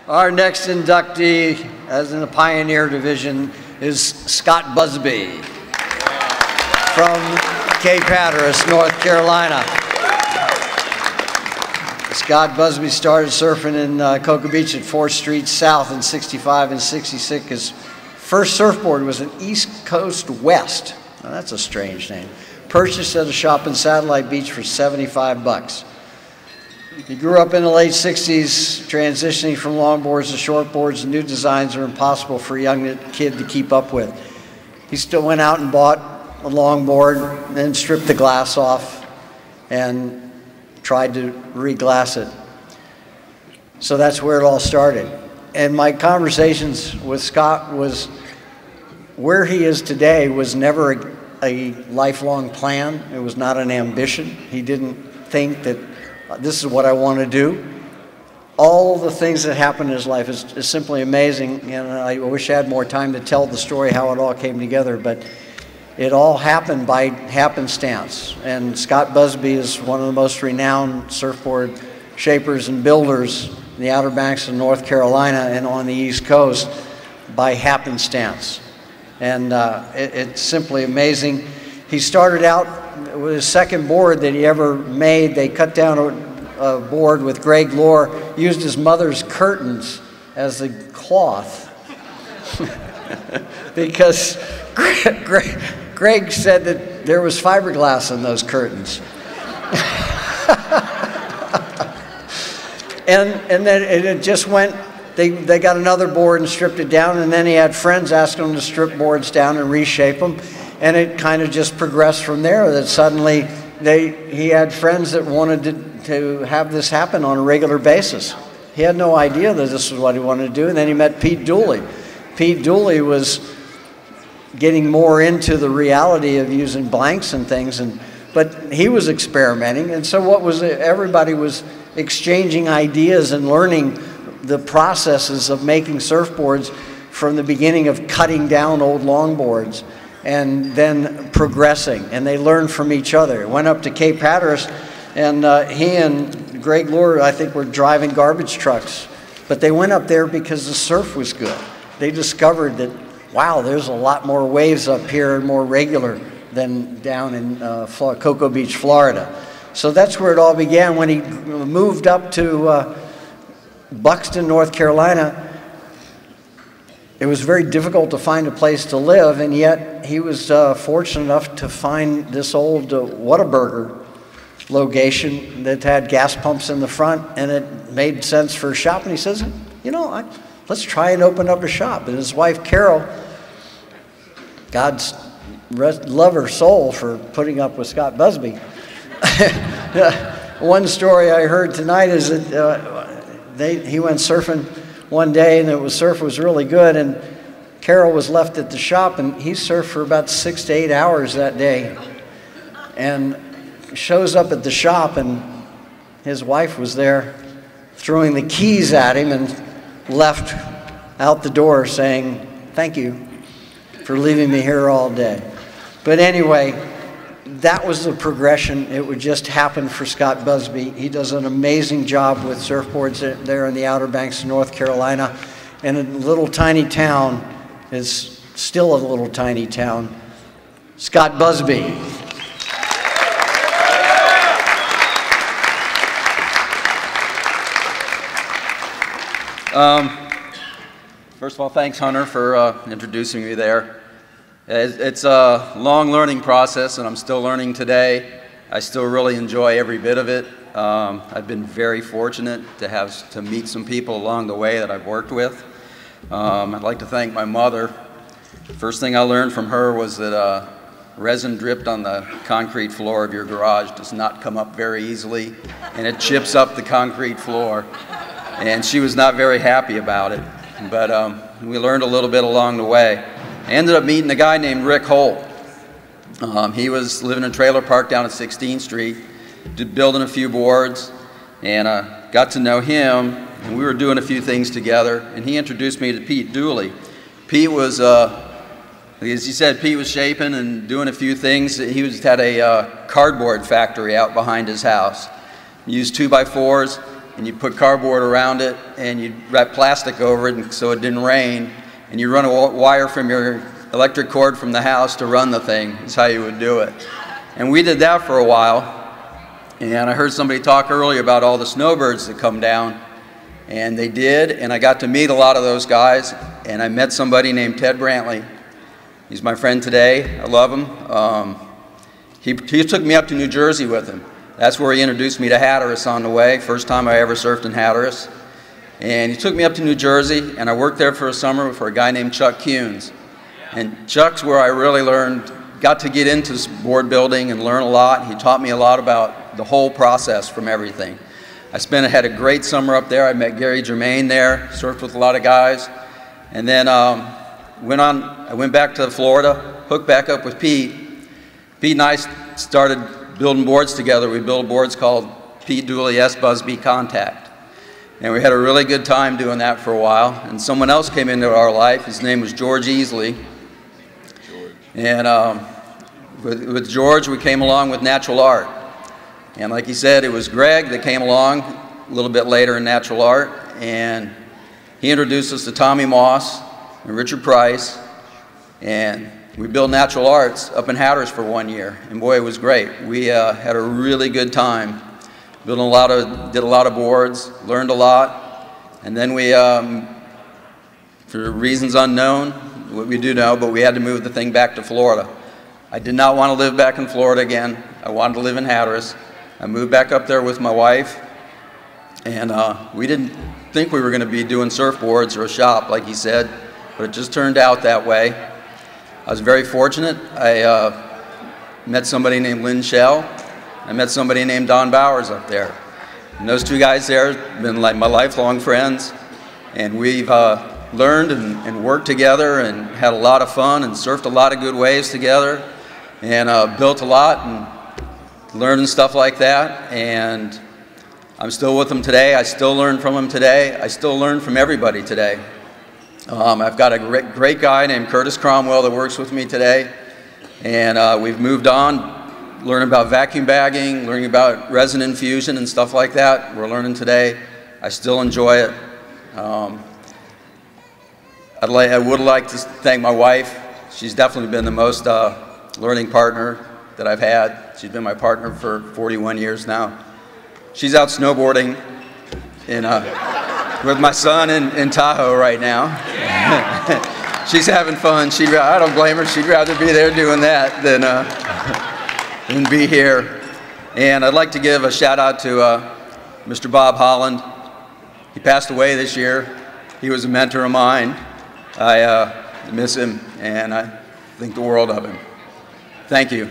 Our next inductee, as in the Pioneer Division, is Scott Busbey from Cape Hatteras, North Carolina. Scott Busbey started surfing in Cocoa Beach at 4th Street South in '65 and '66. His first surfboard was an East Coast West. Now, that's a strange name. Purchased at a shop in Satellite Beach for 75 bucks. He grew up in the late '60s, transitioning from longboards to shortboards, and new designs are impossible for a young kid to keep up with. He still went out and bought a longboard, then stripped the glass off and tried to re-glass it. So that's where it all started. And my conversations with Scott was, where he is today was never a lifelong plan. It was not an ambition. He didn't think that this is what I want to do. All the things that happened in his life is simply amazing, and I wish I had more time to tell the story how it all came together, but it all happened by happenstance. And Scott Busbey is one of the most renowned surfboard shapers and builders in the Outer Banks of North Carolina and on the East Coast by happenstance. And it's simply amazing. He started out with his second board that he ever made. They cut down a board with Greg Lohr, used his mother's curtains as the cloth because Greg said that there was fiberglass in those curtains. and then it just went, they got another board and stripped it down, and then he had friends asking him to strip boards down and reshape them. And it kind of just progressed from there, that suddenly he had friends that wanted to have this happen on a regular basis. He had no idea that this was what he wanted to do, and then he met Pete Dooley. Pete Dooley was getting more into the reality of using blanks and things, but he was experimenting, and so everybody was exchanging ideas and learning the processes of making surfboards from the beginning of cutting down old longboards and then progressing, and they learned from each other. Went up to Cape Hatteras, and he and Greg Lohr, I think, were driving garbage trucks, but they went up there because the surf was good. They discovered that, wow, there's a lot more waves up here and more regular than down in Cocoa Beach, Florida. So that's where it all began. When he moved up to Buxton, North Carolina, it was very difficult to find a place to live, and yet he was fortunate enough to find this old Whataburger location that had gas pumps in the front, and it made sense for a shop. And he says, you know, let's try and open up a shop. And his wife, Carol, God's love her soul for putting up with Scott Busbey. One story I heard tonight is that he went surfing one day, and surf was really good, and Carol was left at the shop, and he surfed for about 6 to 8 hours that day, and shows up at the shop, and his wife was there throwing the keys at him and left out the door saying, "Thank you for leaving me here all day." But anyway, that was the progression. It would just happen for Scott Busbey. He does an amazing job with surfboards there in the Outer Banks of North Carolina. And a little tiny town is still a little tiny town. Scott Busbey. First of all, thanks, Hunter, for introducing me there. It's a long learning process, and I'm still learning today. I still really enjoy every bit of it. I've been very fortunate to meet some people along the way that I've worked with. I'd like to thank my mother. First thing I learned from her was that resin dripped on the concrete floor of your garage does not come up very easily, and it chips up the concrete floor. And she was not very happy about it, but we learned a little bit along the way. I ended up meeting a guy named Rick Holt. He was living in a trailer park down at 16th Street, building a few boards, and got to know him, and we were doing a few things together, and he introduced me to Pete Dooley. Pete was, as he said, Pete was shaping and doing a few things. He had a cardboard factory out behind his house. He used 2x4s, and you put cardboard around it, and you wrap plastic over it so it didn't rain, and you run a wire from your electric cord from the house to run the thing. That's how you would do it. And we did that for a while, and I heard somebody talk earlier about all the snowbirds that come down, and they did, and I got to meet a lot of those guys, and I met somebody named Ted Brantley. He's my friend today. I love him. He took me up to New Jersey with him. That's where he introduced me to Hatteras on the way, first time I ever surfed in Hatteras. And he took me up to New Jersey, and I worked there for a summer for a guy named Chuck Kuhns. And Chuck's where I really got to get into board building and learn a lot. He taught me a lot about the whole process from everything. I had a great summer up there. I met Gary Germain there, surfed with a lot of guys. And then I went back to Florida, hooked back up with Pete. Pete and I started building boards together. We built boards called Pete Dooley S. Busbey Contact. And we had a really good time doing that for a while. And someone else came into our life. His name was George Easley. And with George, we came along with natural art. And like he said, it was Greg that came along a little bit later in natural art. And he introduced us to Tommy Moss and Richard Price. And we built natural arts up in Hatteras for 1 year, and boy, it was great. We had a really good time. Did a lot of boards, learned a lot, and then we, for reasons unknown, we do know, but we had to move the thing back to Florida. I did not want to live back in Florida again. I wanted to live in Hatteras. I moved back up there with my wife, and we didn't think we were going to be doing surfboards or a shop, like he said, but it just turned out that way. I was very fortunate. I met somebody named Lynn Shell. I met somebody named Don Bowers up there. And those two guys there have been like my lifelong friends. And we've learned and worked together and had a lot of fun and surfed a lot of good waves together and built a lot and learned stuff like that. And I'm still with them today. I still learn from them today. I still learn from everybody today. I've got a great guy named Curtis Cromwell that works with me today, and we've moved on, learning about vacuum bagging, learning about resin infusion and stuff like that. We're learning today. I still enjoy it. I would like to thank my wife. She's definitely been the most learning partner that I've had. She's been my partner for 41 years now. She's out snowboarding with my son in Tahoe right now. She's having fun. I don't blame her. She'd rather be there doing that than be here. And I'd like to give a shout out to Mr. Bob Holland. He passed away this year. He was a mentor of mine. I miss him, and I think the world of him. Thank you.